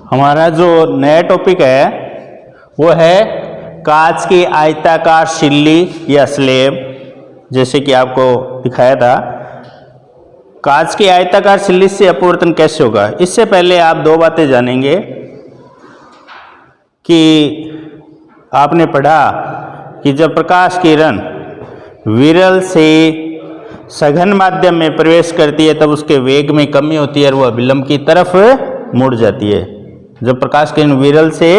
हमारा जो नया टॉपिक है वो है कांच की आयताकार सिल्ली या स्लेब। जैसे कि आपको दिखाया था, कांच की आयताकार सिल्ली से अपवर्तन कैसे होगा। इससे पहले आप दो बातें जानेंगे कि आपने पढ़ा कि जब प्रकाश किरण विरल से सघन माध्यम में प्रवेश करती है तब उसके वेग में कमी होती है और वह विलंब की तरफ मुड़ जाती है। जब प्रकाश किरण विरल से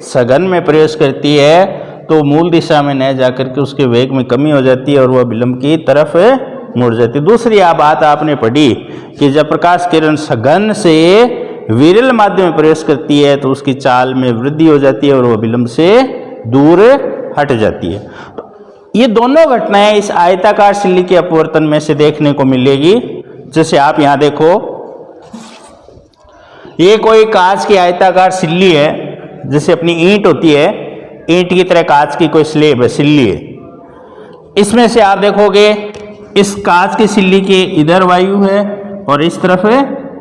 सघन में प्रवेश करती है तो मूल दिशा में न जाकर के उसके वेग में कमी हो जाती है और वह विलंब की तरफ मुड़ जाती है। दूसरी बात आपने पढ़ी कि जब प्रकाश किरण सघन से विरल माध्यम में प्रवेश करती है तो उसकी चाल में वृद्धि हो जाती है और वह विलंब से दूर हट जाती है। तो ये दोनों घटनाएं इस आयताकार सिल्ली के अपवर्तन में से देखने को मिलेगी। जैसे आप यहाँ देखो, ये कोई कांच की आयताकार सिल्ली है, जैसे अपनी ईंट होती है, ईंट की तरह कांच की कोई स्लेब है, सिल्ली है। इसमें से आप देखोगे इस कांच की सिल्ली के इधर वायु है और इस तरफ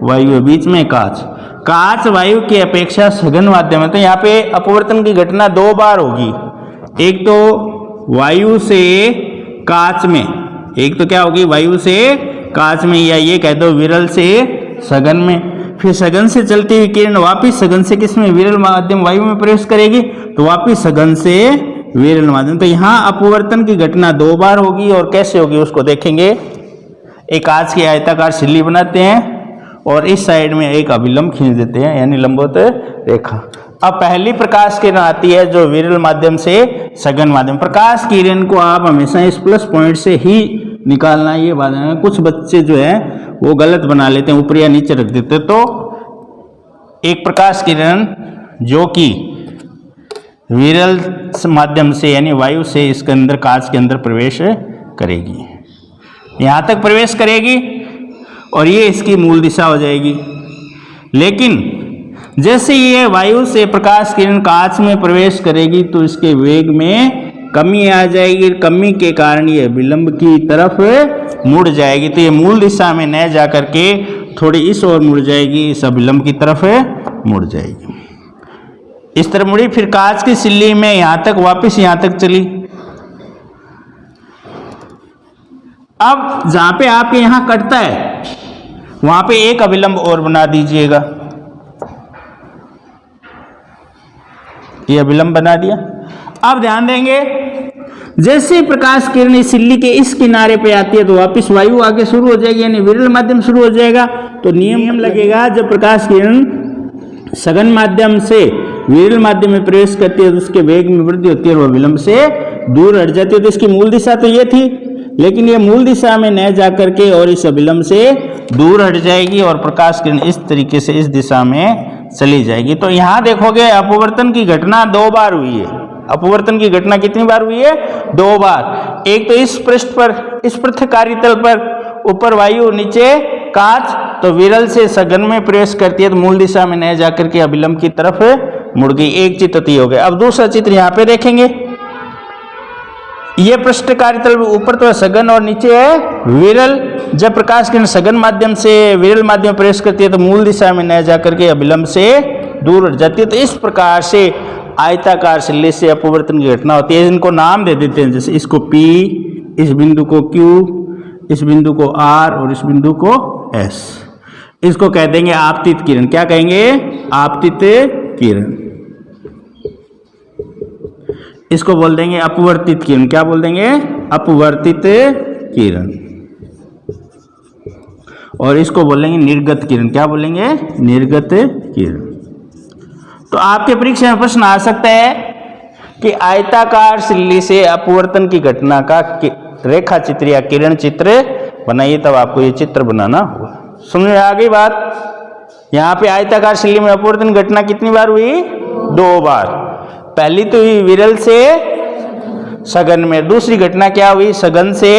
वायु है, बीच में कांच वायु की अपेक्षा सघन माध्यम है। तो यहाँ पे अपवर्तन की घटना दो बार होगी। एक तो वायु से कांच में, एक तो क्या होगी वायु से कांच में, या ये कह दो विरल से सघन में। फिर सघन से चलती हुई किरण वापिस सघन से किसमें, विरल माध्यम वायु में प्रवेश करेगी तो वापिस सघन से विरल माध्यम। तो यहाँ अपवर्तन की घटना दो बार होगी और कैसे होगी उसको देखेंगे। एक कांच की आयताकार सिल्ली बनाते हैं और इस साइड में एक अभिलंब खींच देते हैं, यानी लंबवत रेखा। अब पहली प्रकाश किरण आती है जो विरल माध्यम से सघन माध्यम। प्रकाश किरण को आप हमेशा इस प्लस पॉइंट से ही निकालना, ये बात है। कुछ बच्चे जो है वो गलत बना लेते हैं, ऊपर या नीचे रख देते। तो एक प्रकाश किरण जो कि विरल माध्यम से यानी वायु से इसके अंदर कांच के अंदर प्रवेश करेगी, यहाँ तक प्रवेश करेगी और ये इसकी मूल दिशा हो जाएगी। लेकिन जैसे ये वायु से प्रकाश किरण कांच में प्रवेश करेगी तो इसके वेग में कमी आ जाएगी। कमी के कारण ये विलंब की तरफ मुड़ जाएगी। तो ये मूल दिशा में न जाकर के थोड़ी इस ओर मुड़ जाएगी, इस अभिलंब की तरफ मुड़ जाएगी। इस तरफ मुड़ी, फिर कांच की सिल्ली में यहाँ तक वापस यहाँ तक चली। अब जहाँ पे आपके यहाँ कटता है वहाँ पे एक अभिलंब और बना दीजिएगा। ये अभिलंब बना दिया। अब ध्यान देंगे, जैसे प्रकाश किरण इस सिल्ली के इस किनारे पे आती है तो वापस वायु आगे शुरू हो जाएगी, यानी विरल माध्यम शुरू हो जाएगा। तो नियम लगेगा, जब प्रकाश किरण सघन माध्यम से विरल माध्यम में प्रवेश करती है तो उसके वेग में वृद्धि होती है और वह विलंब से दूर हट जाती है। तो इसकी मूल दिशा तो ये थी, लेकिन ये मूल दिशा में न जाकर के और इस अभिलंब से दूर हट जाएगी और प्रकाश किरण इस तरीके से इस दिशा में चली जाएगी। तो यहाँ देखोगे अपवर्तन की घटना दो बार हुई है। अपवर्तन की घटना कितनी बार हुई है? दो बार। एक तो इस पृष्ठ पर, इस पृष्ठकारी तल पर ऊपर वायु नीचे कांच, तो विरल से सघन में प्रवेश करती है तो मूल दिशा में न जाकर के अभिलंब की तरफ मुड़ गई। एक चित्र तो हो गया। अब दूसरा चित्र यहाँ पे देखेंगे। ये पृष्ठकारी तल ऊपर तो सघन और नीचे है विरल। जब प्रकाश किरण सघन माध्यम से विरल माध्यम में प्रवेश करती है तो मूल दिशा में न जाकर के अभिलंब से दूर हट जाती है। तो इस प्रकार से आयताकार सिल्ली से अपवर्तन की घटना होती है। इनको नाम दे देते हैं, जैसे इसको P, इस बिंदु को Q, इस बिंदु को R और इस बिंदु को S। इसको कह देंगे आपतित किरण। क्या कहेंगे? आपतित किरण। इसको बोल देंगे अपवर्तित किरण। क्या बोल देंगे? अपवर्तित किरण। और इसको बोलेंगे निर्गत किरण। क्या बोलेंगे? निर्गत किरण। तो आपके परीक्षा में प्रश्न आ सकता है कि आयताकार सिल्ली से अपवर्तन की घटना का रेखा चित्र या किरण चित्र बनाइए, तब आपको ये चित्र बनाना होगा। समझ में आ गई बात? यहाँ पे आयताकार सिल्ली में अपवर्तन घटना कितनी बार हुई? दो बार। पहली तो हुई विरल से सघन में, दूसरी घटना क्या हुई? सघन से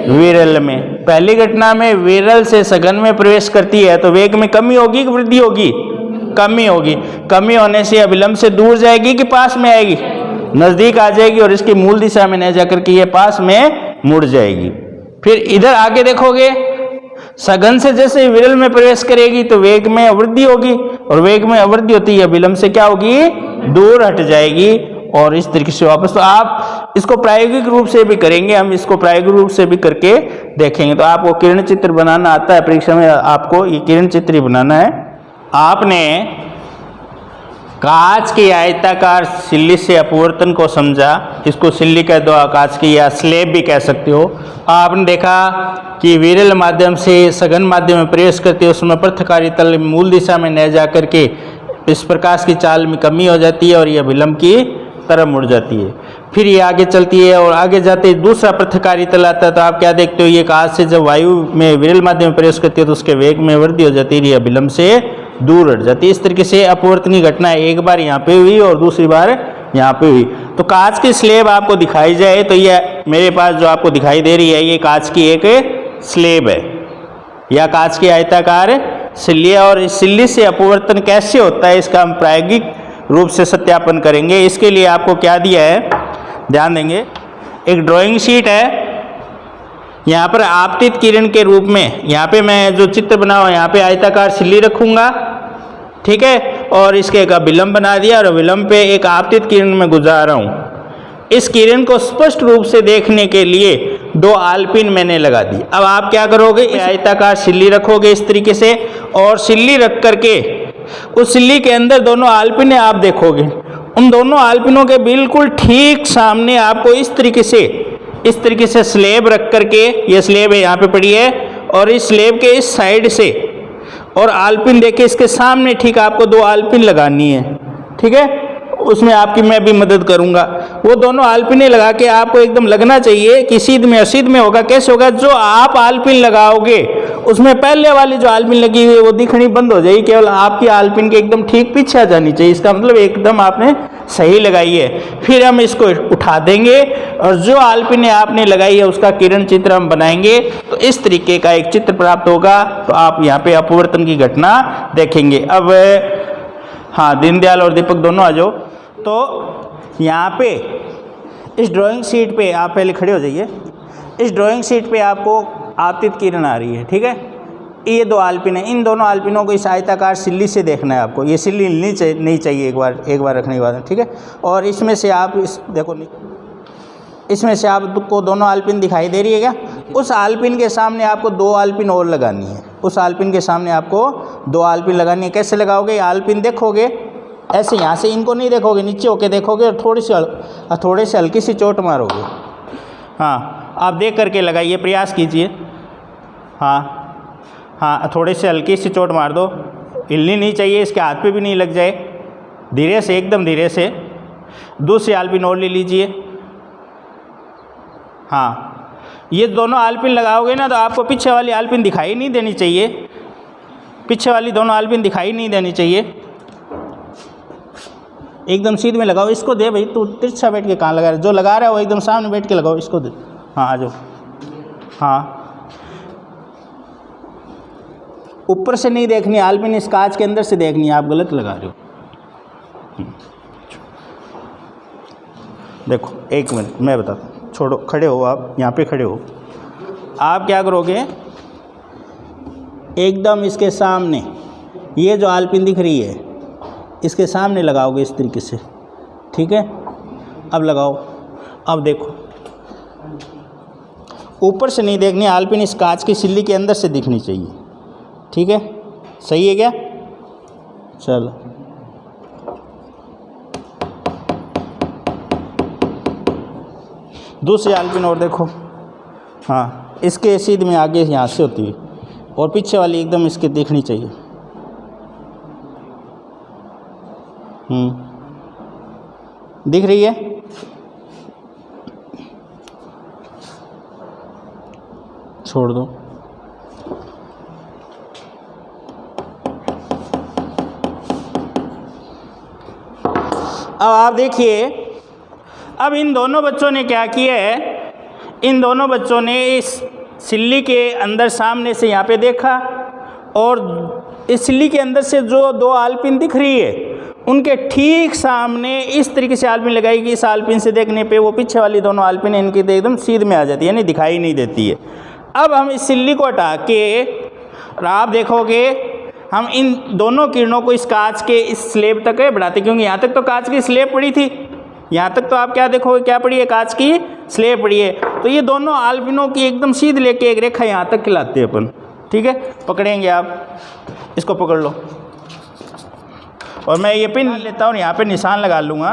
विरल में। पहली घटना में विरल से सघन में प्रवेश करती है तो वेग में कमी होगी कि वृद्धि होगी? कमी होगी। कमी होने से अभिलंब से दूर जाएगी कि पास में आएगी? नजदीक आ जाएगी और इसकी मूल दिशा में न जाकर के ये पास में मुड़ जाएगी। फिर इधर आगे देखोगे, सघन से जैसे विरल में प्रवेश करेगी तो वेग में अवृद्धि होगी, और वेग में अवृद्धि होती है विलंब से क्या होगी, दूर हट जाएगी, और इस तरीके से वापस। तो आप इसको प्रायोगिक रूप से भी करेंगे, हम इसको प्रायोगिक रूप से भी करके देखेंगे। तो आपको किरण चित्र बनाना आता है, परीक्षा में आपको ये किरण चित्र ही बनाना है। आपने कांच की आयताकार सिल्ली से अपवर्तन को समझा, इसको सिल्ली कह दो, कांच की या स्लेब भी कह सकते हो। आपने देखा कि विरल माध्यम से सघन माध्यम में प्रवेश करते उसमें पृथकारी तल मूल दिशा में न जा करके इस प्रकाश की चाल में कमी हो जाती है और यह विलंब की तरफ मुड़ जाती है। फिर ये आगे चलती है और आगे जाते दूसरा पृथकारी तल आता है। तो आप क्या देखते हो, ये कांच से जब वायु में विरल माध्यम में प्रवेश करती है तो उसके वेग में वृद्धि हो जाती है, यह विलंब से दूर हट जाती है। इस तरीके से अपवर्तनीय घटना एक बार यहाँ पे हुई और दूसरी बार यहाँ पे हुई। तो कांच की स्लेब आपको दिखाई जाए तो ये मेरे पास जो आपको दिखाई दे रही है ये कांच की एक स्लेब है या कांच की आयताकार सिल्ली है। और इस सिल्ली से अपवर्तन कैसे होता है इसका हम प्रायोगिक रूप से सत्यापन करेंगे। इसके लिए आपको क्या दिया है, ध्यान देंगे, एक ड्राइंग शीट है, यहाँ पर आपतित किरण के रूप में यहाँ पे मैं जो चित्र बनाऊँ यहाँ पे आयताकार सिल्ली रखूँगा, ठीक है, और इसके एक विलंब बना दिया और विलंब पे एक आपतित किरण में गुजार रहा हूँ। इस किरण को स्पष्ट रूप से देखने के लिए 2 आलपिन मैंने लगा दी। अब आप क्या करोगे, आयताकार सिल्ली रखोगे इस तरीके से, और सिल्ली रख करके उस सिल्ली के अंदर दोनों आलपिने आप देखोगे। उन दोनों आलपिनों के बिल्कुल ठीक सामने आपको इस तरीके से स्लेब रख करके, ये स्लेब है यहाँ पे पड़ी है, और इस स्लेब के इस साइड से और आलपिन देके इसके सामने ठीक आपको 2 आलपिन लगानी है, ठीक है, उसमें आपकी मैं भी मदद करूंगा। वो दोनों आलपिने लगा के आपको एकदम लगना चाहिए कि सीध में असीध में होगा। कैसे होगा, जो आप आलपिन लगाओगे उसमें पहले वाली जो आलपिन लगी हुई है वो दिखनी बंद हो जाएगी, केवल आपकी आलपिन के एकदम ठीक पीछे आ जानी चाहिए। इसका मतलब एकदम आपने सही लगाई है। फिर हम इसको उठा देंगे और जो आलपिने आपने लगाई है उसका किरण चित्र हम बनाएंगे, तो इस तरीके का एक चित्र प्राप्त होगा। तो आप यहाँ पे अपवर्तन की घटना देखेंगे। अब हाँ, दीनदयाल और दीपक दोनों आ जाओ। तो यहाँ पे इस ड्राइंग शीट पे आप पहले खड़े हो जाइए। इस ड्राइंग शीट पे आपको आपतित किरण आ रही है, ठीक है, ये 2 आलपिन है। इन दोनों आलपिनों को इस आयताकार सिल्ली से देखना है आपको। ये सिल्ली नहीं चाहिए एक बार रखने के बाद, ठीक है। और इसमें से आप देखो, इसमें से आपको दोनों आलपिन दिखाई दे रही है क्या? उस आलपिन के सामने आपको 2 आलपिन और लगानी है। उस आलपिन के सामने आपको 2 आलपिन लगानी है। कैसे लगाओगे? आलपिन देखोगे ऐसे, यहाँ से इनको नहीं देखोगे, नीचे होके देखोगे और थोड़े से हल्की सी चोट मारोगे। हाँ, आप देख करके लगाइए, प्रयास कीजिए। हाँ, थोड़े से हल्की सी चोट मार दो, हिलनी नहीं चाहिए, इसके हाथ पे भी नहीं लग जाए। धीरे से, एकदम धीरे से। दूसरी आलपिन और ले लीजिए। हाँ, ये दोनों आलपिन लगाओगे ना तो आपको पीछे वाली आलपिन दिखाई नहीं देनी चाहिए। पीछे वाली दोनों आलपिन दिखाई नहीं देनी चाहिए। एकदम सीध में लगाओ। इसको दे भाई, तू तिरछा बैठ के कहाँ लगा रहा है? जो लगा रहा है वो एकदम सामने बैठ के लगाओ। इसको दे। हाँ, आ जाओ। हाँ, ऊपर से नहीं देखनी आलपिन, इस कांच के अंदर से देखनी है। आप गलत लगा रहे हो। देखो, एक मिनट मैं बताता हूँ। छोड़ो, खड़े हो आप, यहाँ पे खड़े हो। आप क्या करोगे, एकदम इसके सामने ये जो आलपिन दिख रही है इसके सामने लगाओगे इस तरीके से, ठीक है। अब लगाओ। अब देखो, ऊपर से नहीं देखनी आलपिन, इस कांच की सिल्ली के अंदर से दिखनी चाहिए, ठीक है। सही है क्या? चलो, दूसरी आलपिन और देखो। हाँ, इसके सीध में आगे यहाँ से होती है और पीछे वाली एकदम इसके दिखनी चाहिए। दिख रही है? छोड़ दो। अब आप देखिए, अब इन दोनों बच्चों ने क्या किया है, इन दोनों बच्चों ने इस सिल्ली के अंदर सामने से यहाँ पे देखा और इस सिल्ली के अंदर से जो 2 आलपिन दिख रही है उनके ठीक सामने इस तरीके से आलपिन लगाई कि इस आलपिन से देखने पे वो पीछे वाली दोनों आलपिन इनकी एकदम सीध में आ जाती है, यानी दिखाई नहीं देती है। अब हम इस सिल्ली को हटा के और आप देखोगे हम इन दोनों किरणों को इस कांच के इस स्लेब तक बढ़ाते, क्योंकि यहाँ तक तो कांच की स्लेब पड़ी थी, यहाँ तक तो आप क्या देखोगे, क्या पड़ी है, कांच की स्लेब पड़ी है। तो ये दोनों आलपिनों की एकदम सीध लेके एक रेखा यहाँ तक खिलाते हैं अपन। ठीक है, पकड़ेंगे आप, इसको पकड़ लो और मैं ये पिन लेता हूँ, यहाँ पे निशान लगा लूँगा।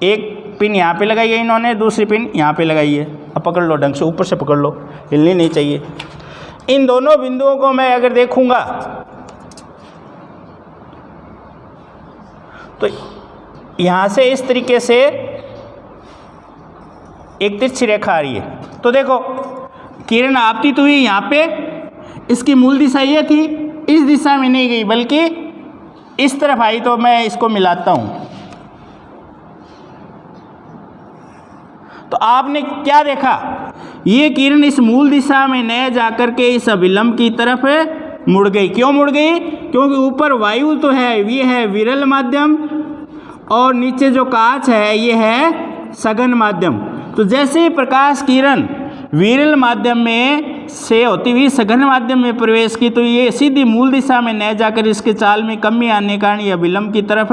एक पिन यहाँ पे लगाई है इन्होंने, दूसरी पिन यहाँ पे लगाई है। अब पकड़ लो ढंग से, ऊपर से पकड़ लो, हिलनी नहीं चाहिए। इन दोनों बिंदुओं को मैं अगर देखूँगा तो यहाँ से इस तरीके से एक तिरछी रेखा आ रही है। तो देखो किरण आपतित हुई यहाँ पे, इसकी मूल दिशा ये थी, इस दिशा में नहीं गई बल्कि इस तरफ आई। तो मैं इसको मिलाता हूँ, तो आपने क्या देखा, ये किरण इस मूल दिशा में न जाकर के इस अभिलंब की तरफ मुड़ गई। क्यों मुड़ गई? क्योंकि ऊपर वायु तो है, ये है विरल माध्यम, और नीचे जो कांच है ये है सघन माध्यम। तो जैसे ही प्रकाश किरण विरल माध्यम में से होती हुई सघन माध्यम में प्रवेश की, तो ये सीधी मूल दिशा में न जाकर इसके चाल में कमी आने के कारण ये विलंब की तरफ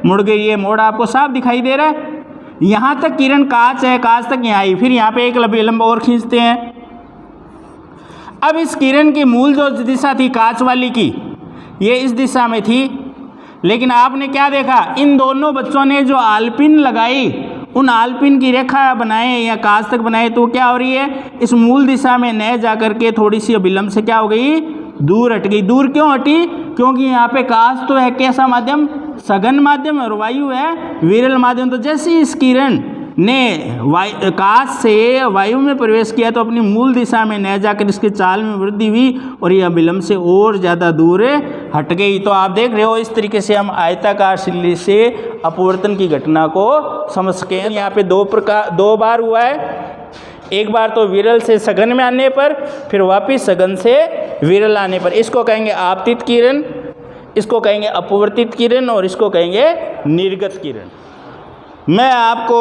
मुड़ गई। ये मोड़ आपको साफ दिखाई दे रहा है। यहाँ तक किरण कांच है, कांच तक यहाँ आई, फिर यहाँ पे एक विलंब और खींचते हैं। अब इस किरण की मूल जो दिशा थी कांच वाली की, ये इस दिशा में थी, लेकिन आपने क्या देखा, इन दोनों बच्चों ने जो आलपिन लगाई, उन आलपिन की रेखा बनाए या कांच तक बनाए, तो क्या हो रही है, इस मूल दिशा में न जाकर के थोड़ी सी विलंब से क्या हो गई, दूर हट गई। दूर क्यों हटी? क्योंकि यहाँ पे कांच तो है कैसा माध्यम, सघन माध्यम, और वायु है विरल माध्यम। तो जैसे इस किरण ने कांच से वायु में प्रवेश किया, तो अपनी मूल दिशा में न जाकर इसके चाल में वृद्धि हुई और यह विलंब से और ज़्यादा दूर हट गई। तो आप देख रहे हो इस तरीके से हम आयताकार झिल्ली से अपवर्तन की घटना को समझ सके। यहाँ पे दो बार हुआ है, एक बार तो विरल से सघन में आने पर, फिर वापिस सघन से विरल आने पर। इसको कहेंगे आपतित किरण, इसको कहेंगे अपवर्तित किरण, और इसको कहेंगे निर्गत किरण। मैं आपको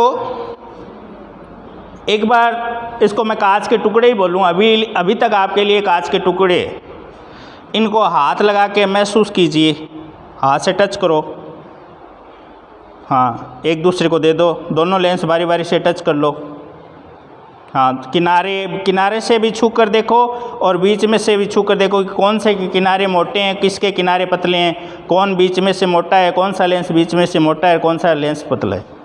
एक बार इसको मैं कांच के टुकड़े ही बोलूँ, अभी तक आपके लिए कांच के टुकड़े, इनको हाथ लगा के महसूस कीजिए, हाथ से टच करो, हाँ एक दूसरे को दे दो, दोनों लेंस बारी बारी से टच कर लो। हाँ, किनारे से भी छू कर देखो और बीच में से भी छू कर देखो कि कौन से किनारे मोटे हैं, किसके किनारे पतले हैं, कौन बीच में से मोटा है, कौन सा लेंस बीच में से मोटा है, कौन सा लेंस पतला है।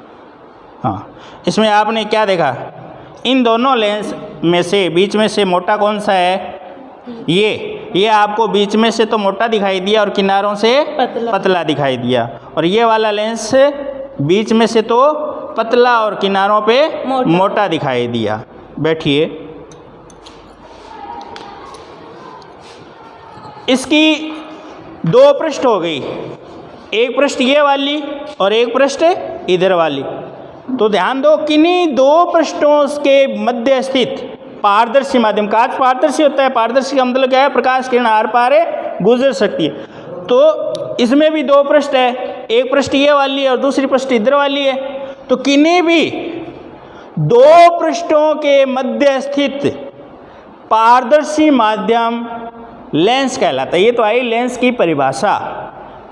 हाँ, इसमें आपने क्या देखा, इन दोनों लेंस में से बीच में से मोटा कौन सा है, ये आपको बीच में से तो मोटा दिखाई दिया और किनारों से पतला दिखाई दिया, और ये वाला लेंस बीच में से तो पतला और किनारों पे मोटा दिखाई दिया। बैठिए, इसकी दो पृष्ठ हो गई, एक पृष्ठ ये वाली और एक पृष्ठ इधर वाली। तो ध्यान दो, किन्हीं दो पृष्ठों के मध्य स्थित पारदर्शी माध्यम, कांच पारदर्शी होता है, पारदर्शी का मतलब क्या है, प्रकाश किरण आर पार गुजर सकती है। तो इसमें भी दो पृष्ठ है, एक पृष्ठ ये वाली है और दूसरी पृष्ठ इधर वाली है। तो किन्हीं भी दो पृष्ठों के मध्य स्थित पारदर्शी माध्यम लेंस कहलाता है। ये तो आई लेंस की परिभाषा,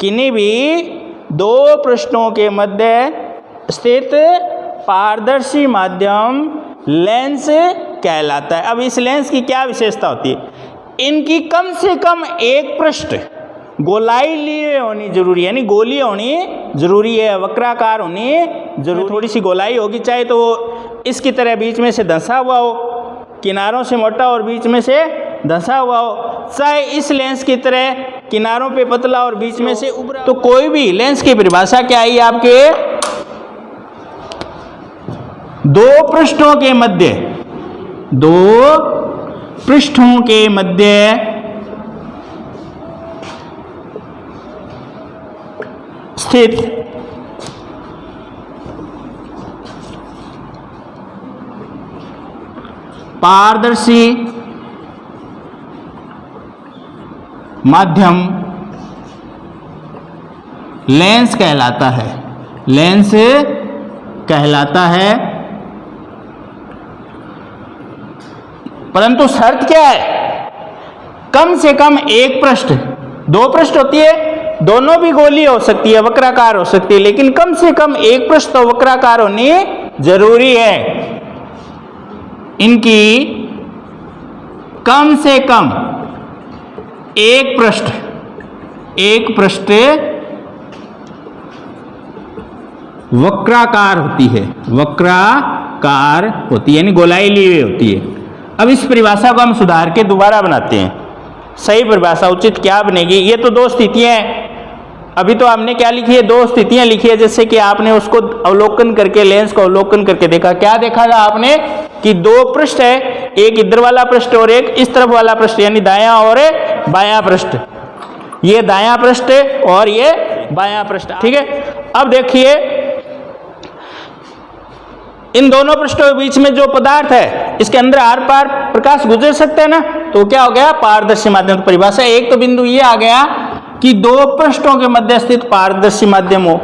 किन्हीं भी दो पृष्ठों के मध्य स्थित पारदर्शी माध्यम लेंस कहलाता है। अब इस लेंस की क्या विशेषता होती है, इनकी कम से कम एक पृष्ठ गोलाई लिए होनी जरूरी है, यानी गोलीय होनी जरूरी है, वक्राकार होनी जरूरी। थोड़ी सी गोलाई होगी, चाहे तो इसकी तरह बीच में से धंसा हुआ हो, किनारों से मोटा और बीच में से धंसा हुआ हो, चाहे इस लेंस की तरह किनारों पे पतला और बीच में से उभरा। तो कोई भी लेंस की परिभाषा क्या आई आपके, दो पृष्ठों के मध्य, दो पृष्ठों के मध्य स्थित पारदर्शी माध्यम लेंस कहलाता है, लेंस कहलाता है। परंतु शर्त क्या है, कम से कम एक पृष्ठ, दो पृष्ठ होती है, दोनों भी गोलीय हो सकती है, वक्राकार हो सकती है, लेकिन कम से कम एक पृष्ठ तो वक्राकार होनी जरूरी है। इनकी कम से कम एक पृष्ठ वक्राकार होती है, वक्राकार होती है, यानी गोलाई ली हुई होती है। अब इस परिभाषा को हम सुधार के दोबारा बनाते हैं। सही परिभाषा उचित क्या बनेगी? ये तो दो स्थितियां हैं, अभी तो हमने क्या लिखी है, दो स्थितियां लिखी है। जैसे कि आपने उसको अवलोकन करके, लेंस को अवलोकन करके देखा, क्या देखा था आपने कि दो पृष्ठ है, एक इधर वाला पृष्ठ और एक इस तरफ वाला पृष्ठ, यानी दायां और बायां पृष्ठ। ये दायां पृष्ठ और ये बायां पृष्ठ, ठीक है। अब देखिए इन दोनों पृष्ठों के बीच में जो पदार्थ है, इसके अंदर आर पार प्रकाश गुजर सकता है ना, तो क्या हो गया, पारदर्शी माध्यम। तो परिभाषा एक तो बिंदु ये आ गया कि दो पृष्ठों के मध्य स्थित पारदर्शी माध्यम हो।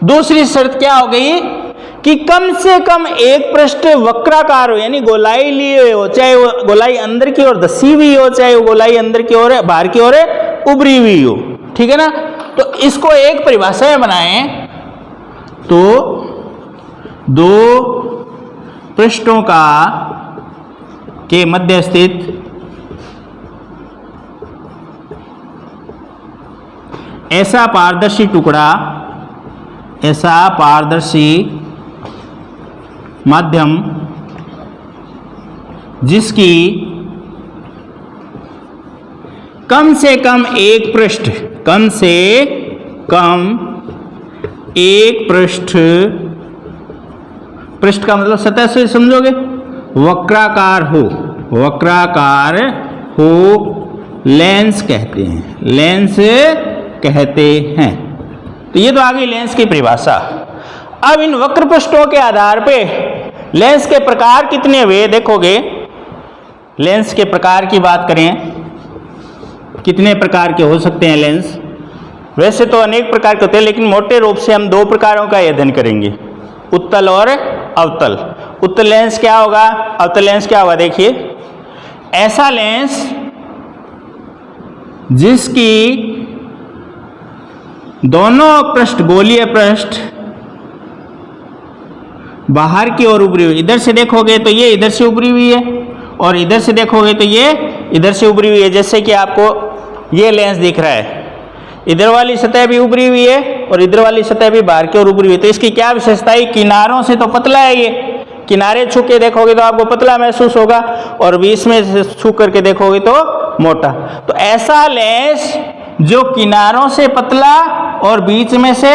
दूसरी शर्त क्या हो गई कि कम से कम एक पृष्ठ वक्राकार हो, यानी गोलाई लिए हो, चाहे वो गोलाई अंदर की ओर धसी हुई हो, चाहे वो गोलाई अंदर की ओर बाहर की ओर उभरी हुई हो, ठीक है ना। तो इसको एक परिभाषा में बनाएं तो दो पृष्ठों का के मध्य स्थित ऐसा पारदर्शी टुकड़ा, ऐसा पारदर्शी माध्यम जिसकी कम से कम एक पृष्ठ, कम से कम एक पृष्ठ, पृष्ठ का मतलब सतह से समझोगे, वक्राकार हो, वक्राकार हो, लेंस कहते हैं, लेंस कहते हैं। तो ये तो आ गई लेंस की परिभाषा। अब इन वक्र पृष्ठों के आधार पे लेंस के प्रकार कितने हुए देखोगे। लेंस के प्रकार की बात करें, कितने प्रकार के हो सकते हैं लेंस? वैसे तो अनेक प्रकार के होते हैं, लेकिन मोटे रूप से हम दो प्रकारों का अध्ययन करेंगे, उत्तल और अवतल। उत्तल लेंस क्या होगा, अवतल लेंस क्या होगा? देखिए, ऐसा लेंस जिसकी दोनों पृष्ठ, गोलीय पृष्ठ बाहर की ओर उभरी हुई, इधर से देखोगे तो ये इधर से उभरी हुई है और इधर से देखोगे तो ये इधर से उभरी हुई है। जैसे कि आपको ये लेंस दिख रहा है, इधर वाली सतह भी उभरी हुई है और इधर वाली सतह भी बाहर की ओर उभरी हुई है। तो इसकी क्या विशेषता है? किनारों से तो पतला है, ये किनारे छू के देखोगे तो आपको पतला महसूस होगा और बीच में से छू करके देखोगे तो मोटा। तो ऐसा लेंस जो किनारों से पतला और बीच में से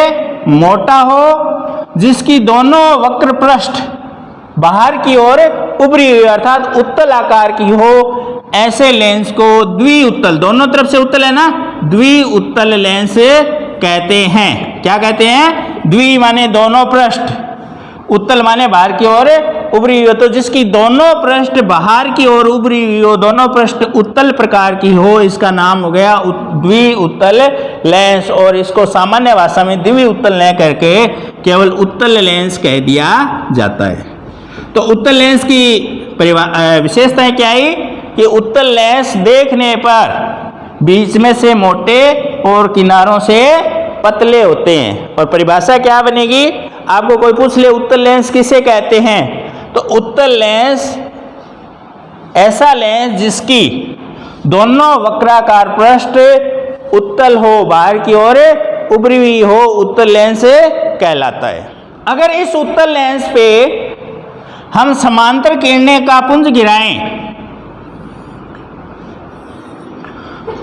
मोटा हो, जिसकी दोनों वक्र पृष्ठ बाहर की ओर उभरी हुई अर्थात उत्तल आकार की हो, ऐसे लेंस को द्विउत्तल, दोनों तरफ से उत्तल है ना, द्विउत्तल लेंस कहते हैं। क्या कहते हैं? द्वि माने दोनों पृष्ठ, उत्तल माने बाहर की ओर उभरी हुई हो। तो जिसकी दोनों पृष्ठ बाहर की ओर उभरी हुई हो, दोनों पृष्ठ उत्तल प्रकार की हो, इसका नाम हो गया द्विउत्तल लेंस। और इसको सामान्य भाषा में द्विउत्तल न करके केवल उत्तल लेंस कह दिया जाता है। तो उत्तल लेंस की विशेषताएं क्या है कि उत्तल लेंस देखने पर बीच में से मोटे और किनारों से पतले होते हैं। और परिभाषा क्या बनेगी? आपको कोई पूछ ले उत्तल लेंस किसे कहते हैं, तो उत्तल लेंस ऐसा लेंस जिसकी दोनों वक्राकार पृष्ठ उत्तल हो, बाहर की ओर उभरी हुई हो, उत्तल लेंस कहलाता है। अगर इस उत्तल लेंस पे हम समांतर किरणें का पुंज गिराएं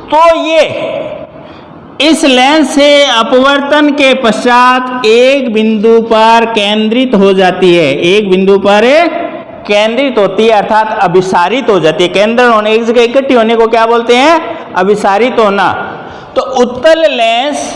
तो ये इस लेंस से अपवर्तन के पश्चात एक बिंदु पर केंद्रित हो जाती है, एक बिंदु पर केंद्रित होती है अर्थात अभिसारित हो जाती है। केंद्र होने, एक जगह इकट्ठी होने को क्या बोलते हैं? अभिसारित होना। तो उत्तल लेंस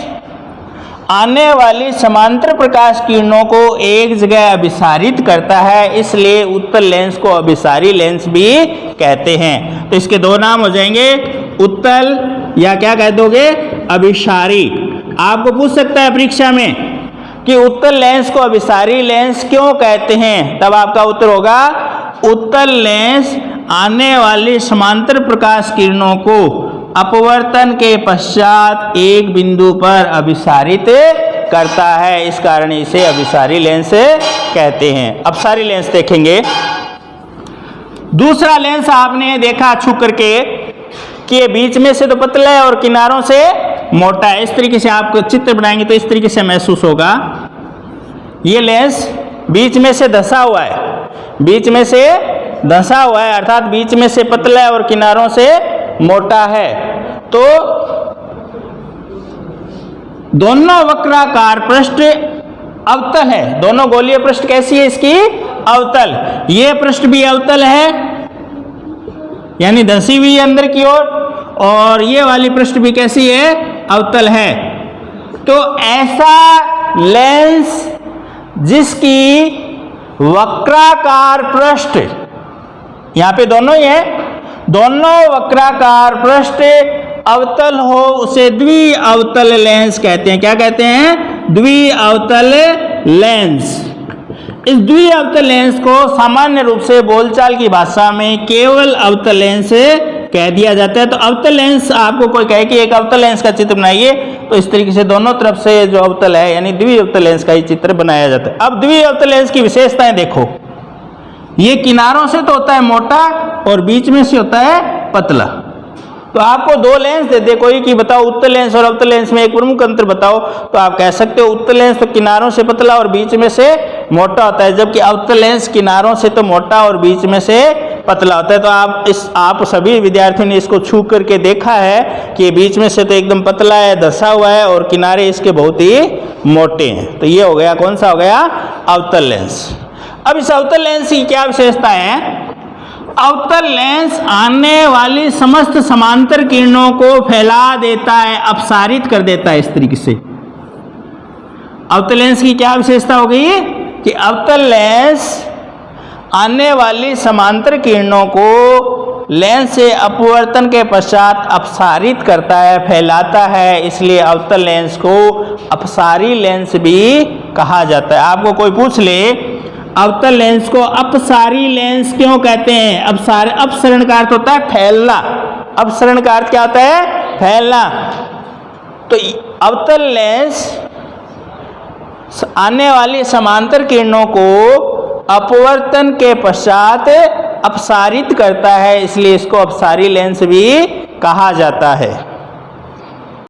आने वाली समांतर प्रकाश किरणों को एक जगह अभिसारित करता है, इसलिए उत्तल लेंस को अभिसारी लेंस भी कहते हैं। तो इसके दो नाम हो जाएंगे, उत्तल या क्या कह दोगे? अभिसारी। आपको पूछ सकता है परीक्षा में कि उत्तल लेंस को अभिसारी लेंस क्यों कहते हैं, तब आपका उत्तर होगा उत्तल लेंस आने वाली समांतर प्रकाश किरणों को अपवर्तन के पश्चात एक बिंदु पर अभिसारित करता है, इस कारण इसे अभिसारी लेंस कहते हैं। अपसारी लेंस देखेंगे। दूसरा लेंस आपने देखा छू करके कि बीच में से तो पतला है और किनारों से मोटा है। इस तरीके से आप चित्र बनाएंगे तो इस तरीके से महसूस होगा। ये लेंस बीच में से धंसा हुआ है, बीच में से धंसा हुआ है, अर्थात बीच में से पतला है और किनारों से मोटा है। तो दोनों वक्राकार पृष्ठ अवतल है। दोनों गोलीय पृष्ठ कैसी है इसकी? अवतल। ये पृष्ठ भी अवतल है, यानी धंसी हुई है अंदर की ओर, और ये वाली पृष्ठ भी कैसी है? अवतल है। तो ऐसा लेंस जिसकी वक्राकार पृष्ठ, यहां पे दोनों ही है, दोनों वक्राकार पृष्ठ अवतल हो, उसे द्विअवतल लेंस कहते हैं। क्या कहते हैं? द्विअवतल लेंस। इस द्विअवतल लेंस को सामान्य रूप से बोलचाल की भाषा में केवल अवतल लेंस कह दिया जाता है। तो अवतल लेंस, आपको कोई कहे कि एक अवतल लेंस का चित्र बनाइए, तो इस तरीके से दोनों तरफ से जो अवतल है यानी द्विअवतल लेंस का ही चित्र बनाया जाता है। अब द्विअवतल लेंस की विशेषताएं देखो। ये किनारों से तो होता है मोटा और बीच में से होता है पतला। तो आपको दो लेंस दे दे कोई कि बताओ उत्तल लेंस और अवतल लेंस में एक प्रमुख अंतर बताओ, तो आप कह सकते हो उत्तल लेंस तो किनारों से पतला और बीच में से मोटा होता है, जबकि अवतल लेंस किनारों से तो मोटा और बीच में से पतला होता है। तो आप सभी विद्यार्थियों ने इसको छू करके देखा है कि बीच में से तो एकदम पतला है, धंसा हुआ है, और किनारे इसके बहुत ही मोटे हैं। तो ये हो गया, कौन सा हो गया? अवतल लेंस। अब इस अवतल लेंस की क्या विशेषता है? अवतल लेंस आने वाली समस्त समांतर किरणों को फैला देता है, अपसारित कर देता है। इस तरीके से अवतल लेंस की क्या विशेषता हो गई कि अवतल लेंस आने वाली समांतर किरणों को लेंस से अपवर्तन के पश्चात अपसारित करता है, फैलाता है, इसलिए अवतल लेंस को अपसारी लेंस भी कहा जाता है। आपको कोई पूछ ले अवतल लेंस को अपसारी लेंस क्यों कहते हैं? अपसरण का अर्थ होता है फैलना। अपसरण का अर्थ क्या होता है? फैलना। तो अवतल लेंस आने वाली समांतर किरणों को अपवर्तन के पश्चात अपसारित करता है, इसलिए इसको अपसारी लेंस भी कहा जाता है।